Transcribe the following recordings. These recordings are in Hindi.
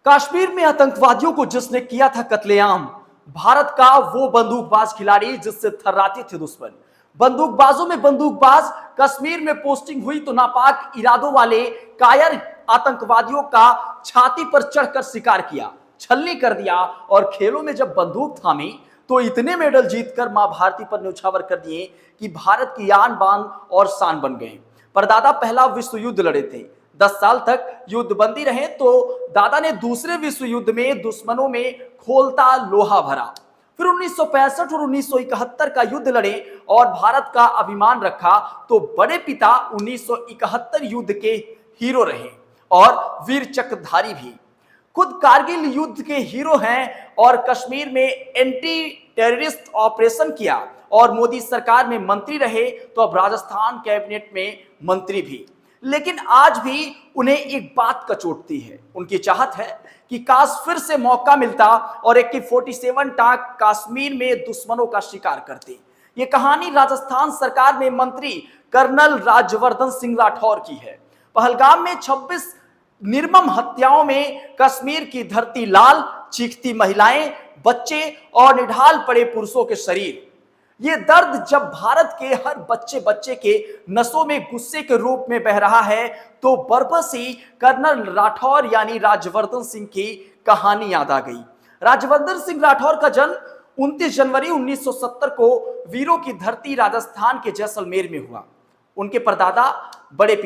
कश्मीर में आतंकवादियों को जिसने किया था कत्लेआम, भारत का वो बंदूकबाज खिलाड़ी जिससे थर्राते थे दुश्मन। बंदूकबाजों में बंदूकबाज। कश्मीर में पोस्टिंग हुई तो नापाक इरादों वाले कायर आतंकवादियों का छाती पर चढ़कर शिकार किया, छलनी कर दिया और खेलों में जब बंदूक थामी तो इतने मेडल जीतकर मां भारती पर न्यौछावर कर दिए कि भारत की आन बान और शान बन गए। परदादा पहला विश्व युद्ध लड़े थे, 10 साल तक युद्धबंदी रहे तो दादा ने दूसरे विश्व युद्ध में दुश्मनों में खोलता लोहा भरा। फिर 1965 और 1971 का युद्ध लड़े और भारत का अभिमान रखा तो बड़े पिता 1971 युद्ध के हीरो रहे और वीर चक्रधारी भी। खुद कारगिल युद्ध के हीरो हैं और कश्मीर में एंटी टेररिस्ट ऑपरेशन किया और मोदी सरकार में मंत्री रहे तो अब राजस्थान कैबिनेट में मंत्री भी। लेकिन आज भी उन्हें एक बात कचोटती है, उनकी चाहत है कि काश फिर से मौका मिलता और AK-47 टैंक कश्मीर में दुश्मनों का शिकार करते। ये कहानी राजस्थान सरकार में मंत्री कर्नल राज्यवर्धन सिंह राठौर की है। पहलगाम में 26 निर्मम हत्याओं में कश्मीर की धरती लाल, चीखती महिलाएं, बच्चे और निढाल पड़े पुरुषों के शरीर। ये दर्द जब भारत के हर बच्चे बच्चे के नसों में गुस्से के रूप में बह रहा है तो बरबसी कर्नल राठौर यानी राज्यवर्धन सिंह की कहानी याद आ गई। राज्यवर्धन सिंह राठौर का जन्म 29 जनवरी 1970 को वीरों की धरती राजस्थान के जैसलमेर में हुआ। उनके परदादा बड़े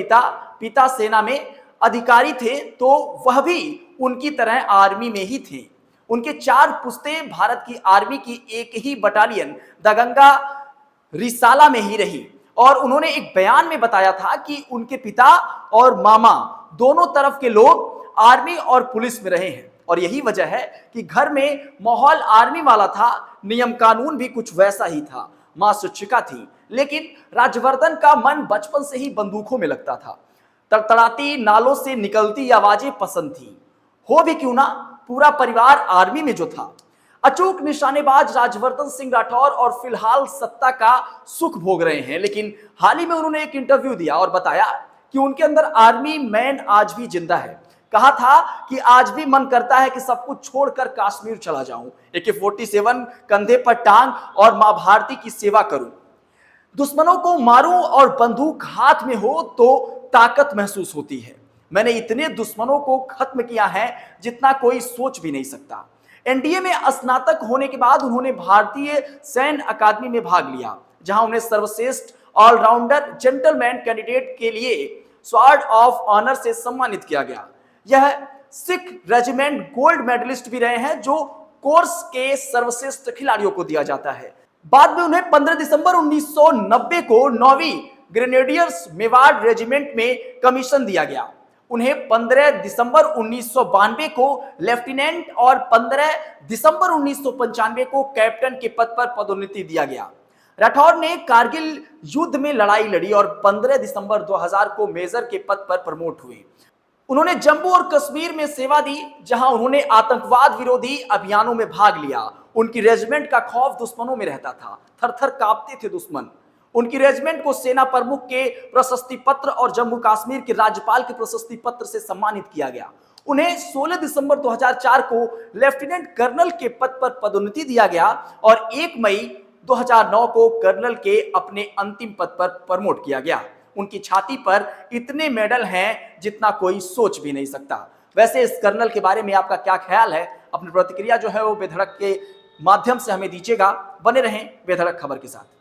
पिता सेना में अधिकारी थे तो वह भी उनकी तरह आर्मी में ही थे। उनके 4 पुश्तें भारत की आर्मी की एक ही बटालियन दगंगा रिसाला में ही रही और उन्होंने एक बयान में बताया था कि उनके पिता और मामा दोनों तरफ के लोग आर्मी और पुलिस में रहे हैं और यही वजह है कि घर में माहौल आर्मी वाला था, नियम कानून भी कुछ वैसा ही था। मां शिक्षिका थी लेकिन राज्यवर्धन का मन बचपन से ही बंदूकों में लगता था। तड़तड़ाती नालों से निकलती आवाजें पसंद थी। हो भी क्यों ना, पूरा परिवार आर्मी में जो था। अचूक निशानेबाज राज्यवर्धन सिंह राठौर और फिलहाल सत्ता का सुख भोग रहे हैं, लेकिन हाल ही में उन्होंने एक इंटरव्यू दिया और बताया कि उनके अंदर आर्मी मैन आज भी जिंदा है। कहा था कि आज भी मन करता है कि सब कुछ छोड़कर कश्मीर चला जाऊं, AK-47 कंधे पर टांग और मां भारती की सेवा करूं, दुश्मनों को मारूं और बंदूक हाथ में हो तो ताकत महसूस होती है। मैंने इतने दुश्मनों को खत्म किया है जितना कोई सोच भी नहीं सकता। एनडीए में स्नातक होने के बाद उन्होंने भारतीय सैन्य अकादमी में भाग लिया, जहां उन्हें सर्वश्रेष्ठ ऑलराउंडर जेंटलमैन कैंडिडेट के लिए स्वॉर्ड ऑफ ऑनर से सम्मानित किया गया। यह सिख रेजिमेंट गोल्ड मेडलिस्ट भी रहे हैं जो कोर्स के सर्वश्रेष्ठ खिलाड़ियों को दिया जाता है। बाद में उन्हें 15 दिसंबर 1990 को 9वीं ग्रेनेडियर्स मेवाड़ रेजिमेंट में कमीशन दिया गया। उन्हें 15 दिसंबर 1992 को लेफ्टिनेंट और 15 दिसंबर 1995 को कैप्टन के पद पर पदोन्नति दिया गया। राठौर ने कारगिल युद्ध में लड़ाई लड़ी और 15 दिसंबर 2000 को मेजर के पद पर प्रमोट हुए। उन्होंने जम्मू और कश्मीर में सेवा दी, जहां उन्होंने आतंकवाद विरोधी अभियानों में भाग लिया। उनकी रेजिमेंट का खौफ दुश्मनों में रहता था, थर-थर कांपते थे दुश्मन। उनकी रेजिमेंट को सेना प्रमुख के प्रशस्ति पत्र और जम्मू कश्मीर के राज्यपाल के प्रशस्ति पत्र से सम्मानित किया गया। उन्हें 16 दिसंबर 2004 को लेफ्टिनेंट कर्नल के पद पर पदोन्नति दिया गया और 1 मई 2009 को कर्नल के अपने अंतिम पद पर प्रमोट किया गया। उनकी छाती पर इतने मेडल हैं जितना कोई सोच भी नहीं सकता। वैसे इस कर्नल के बारे में आपका क्या ख्याल है? अपनी प्रतिक्रिया जो है वो बेधड़क के माध्यम से हमें दीजिएगा। बने रहें बेधड़क खबर के साथ।